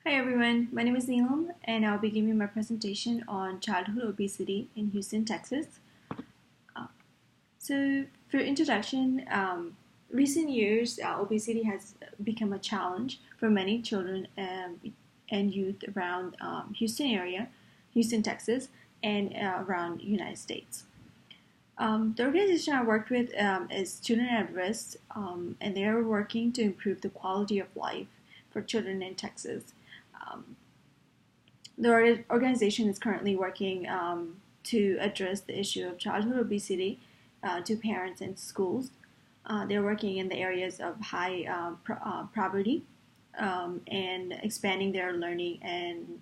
Hi everyone, my name is Neelam and I'll be giving my presentation on childhood obesity in Houston, Texas. Uh, so, for introduction, recent years obesity has become a challenge for many children and youth around Houston area, Houston, Texas, and around United States. The organization I worked with is Children at Risk, and they are working to improve the quality of life for children in Texas. Um, the organization is currently working to address the issue of childhood obesity to parents and schools. They're working in the areas of high poverty and expanding their learning and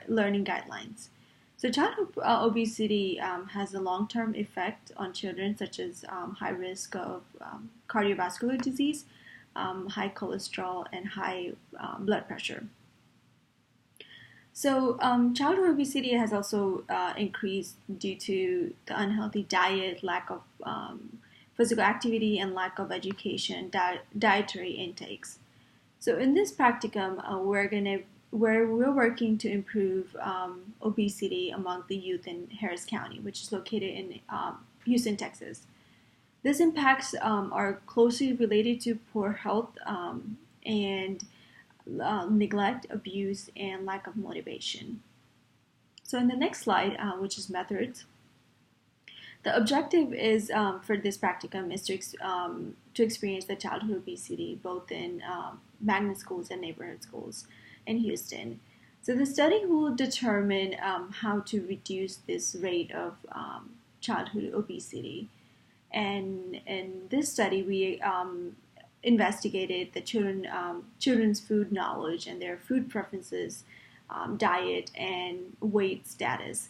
learning guidelines. So, childhood obesity has a long-term effect on children, such as high risk of cardiovascular disease, high cholesterol, and high blood pressure. So, childhood obesity has also increased due to the unhealthy diet, lack of physical activity, and lack of education, dietary intakes. So, in this practicum, we're working to improve obesity among the youth in Harris County, which is located in Houston, Texas. These impacts are closely related to poor health and neglect, abuse, and lack of motivation. So in the next slide, which is methods, the objective is for this practicum is to experience the childhood obesity both in magnet schools and neighborhood schools in Houston. So the study will determine how to reduce this rate of childhood obesity. And in this study, we investigated the children's food knowledge and their food preferences, diet, and weight status.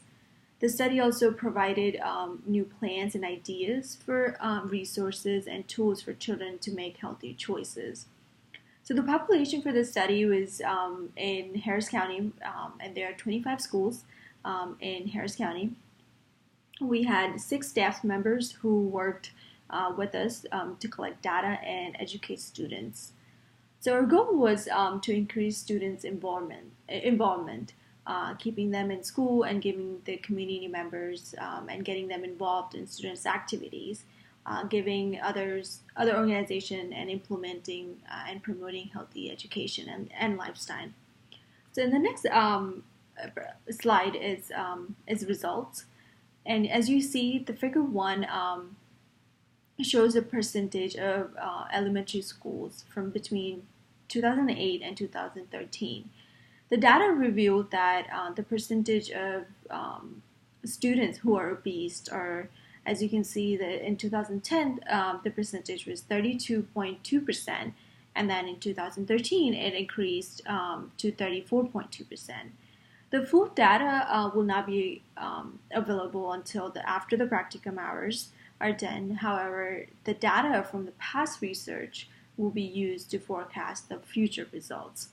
The study also provided new plans and ideas for resources and tools for children to make healthy choices. So the population for this study was in Harris County, and there are 25 schools in Harris County. We had 6 staff members who worked with us to collect data and educate students. So our goal was to increase students' involvement, keeping them in school and giving the community members and getting them involved in students' activities, giving other organization and implementing and promoting healthy education and lifestyle. So in the next slide is results. And as you see, the figure 1 shows a percentage of elementary schools from between 2008 and 2013. The data revealed that the percentage of students who are obese are, as you can see, that in 2010 the percentage was 32.2%, and then in 2013 it increased to 34.2%. The full data will not be available until after the practicum hours are done. However, the data from the past research will be used to forecast the future results.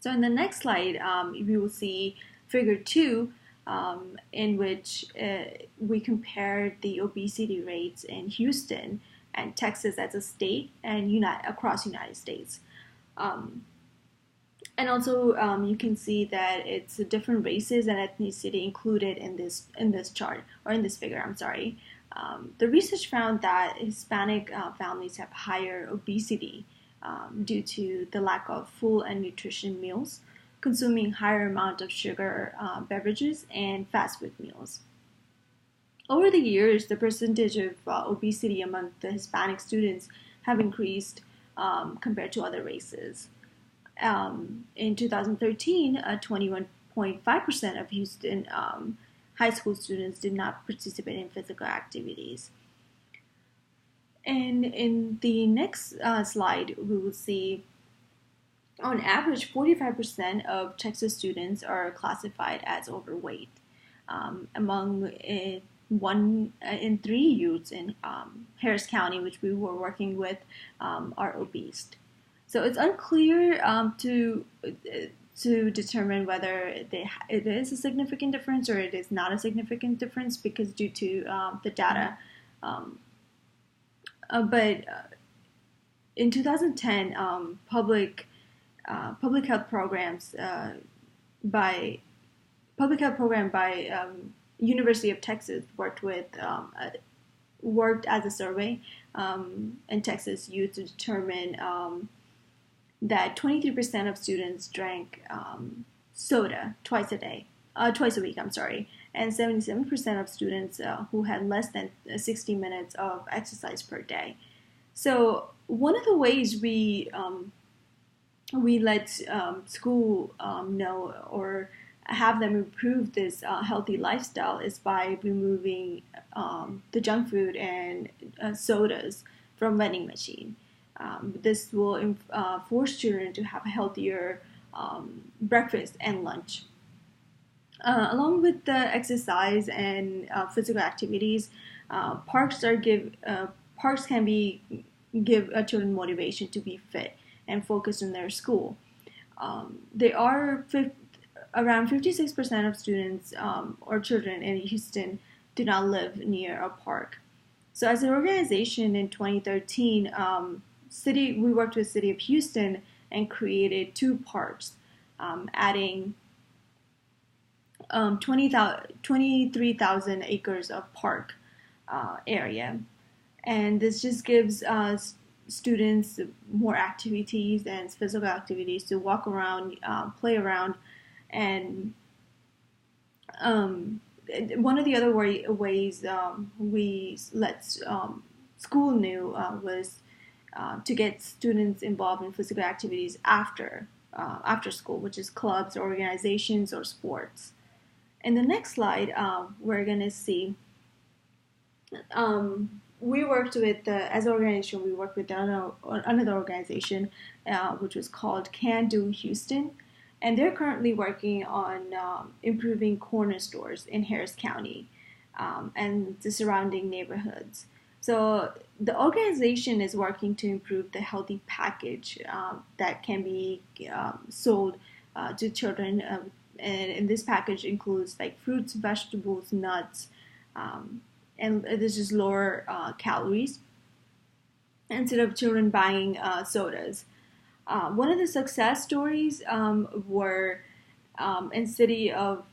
So in the next slide, we will see figure 2, in which we compare the obesity rates in Houston and Texas as a state and across United States. And also, you can see that it's different races and ethnicity included in this chart, or in this figure. I'm sorry. The research found that Hispanic families have higher obesity due to the lack of full and nutrition meals, consuming higher amount of sugar beverages, and fast food meals. Over the years, the percentage of obesity among the Hispanic students have increased compared to other races. In 2013, 21.5% of Houston high school students did not participate in physical activities. And in the next slide, we will see on average 45% of Texas students are classified as overweight. Among 1 in 3 youths in Harris County, which we were working with, are obese. So it's unclear to determine whether it is a significant difference or it is not a significant difference because due to the data. But in 2010, public public health programs by University of Texas worked as a survey in Texas used to determine that 23% of students drank soda twice a week, I'm sorry, and 77% of students who had less than 60 minutes of exercise per day. So one of the ways we let school know or have them improve this healthy lifestyle is by removing the junk food and sodas from vending machine. This will force children to have a healthier breakfast and lunch. Along with the exercise and physical activities, parks can give children motivation to be fit and focus on their school. Around 56% of students or children in Houston do not live near a park. So as an organization in 2013, we worked with City of Houston and created 2 parks, adding 23,000 acres of park area. And this just gives students more activities and physical activities to walk around, play around, and one of the other ways we let school knew was to get students involved in physical activities after school, which is clubs, organizations, or sports. In the next slide, we're going to see we worked with, as an organization, we worked with another organization, which was called Can Do Houston. And they're currently working on improving corner stores in Harris County and the surrounding neighborhoods. So the organization is working to improve the healthy package that can be sold to children. And this package includes like fruits, vegetables, nuts, and this is lower calories instead of children buying sodas. One of the success stories were in city of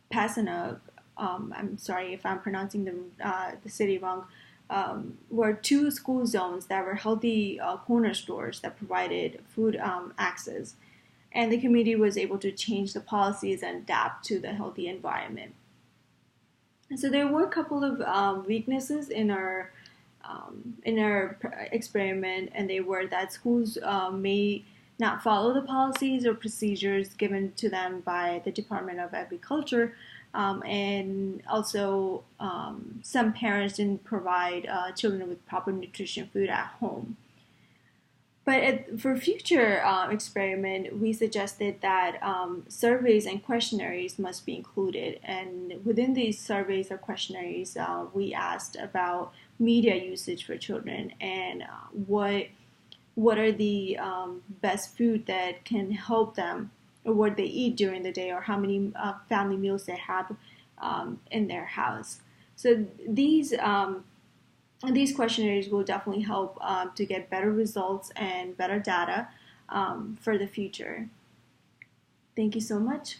Pasadena. I'm sorry if I'm pronouncing the city wrong. Were 2 school zones that were healthy corner stores that provided food access, and the community was able to change the policies and adapt to the healthy environment. And so there were a couple of weaknesses in our experiment, and they were that schools may not follow the policies or procedures given to them by the Department of Agriculture, and also some parents didn't provide children with proper nutrition food at home. But for future experiment, we suggested that surveys and questionnaires must be included. And within these surveys or questionnaires, we asked about media usage for children and what are the best food that can help them, or what they eat during the day, or how many family meals they have in their house. So these questionnaires will definitely help to get better results and better data for the future. Thank you so much.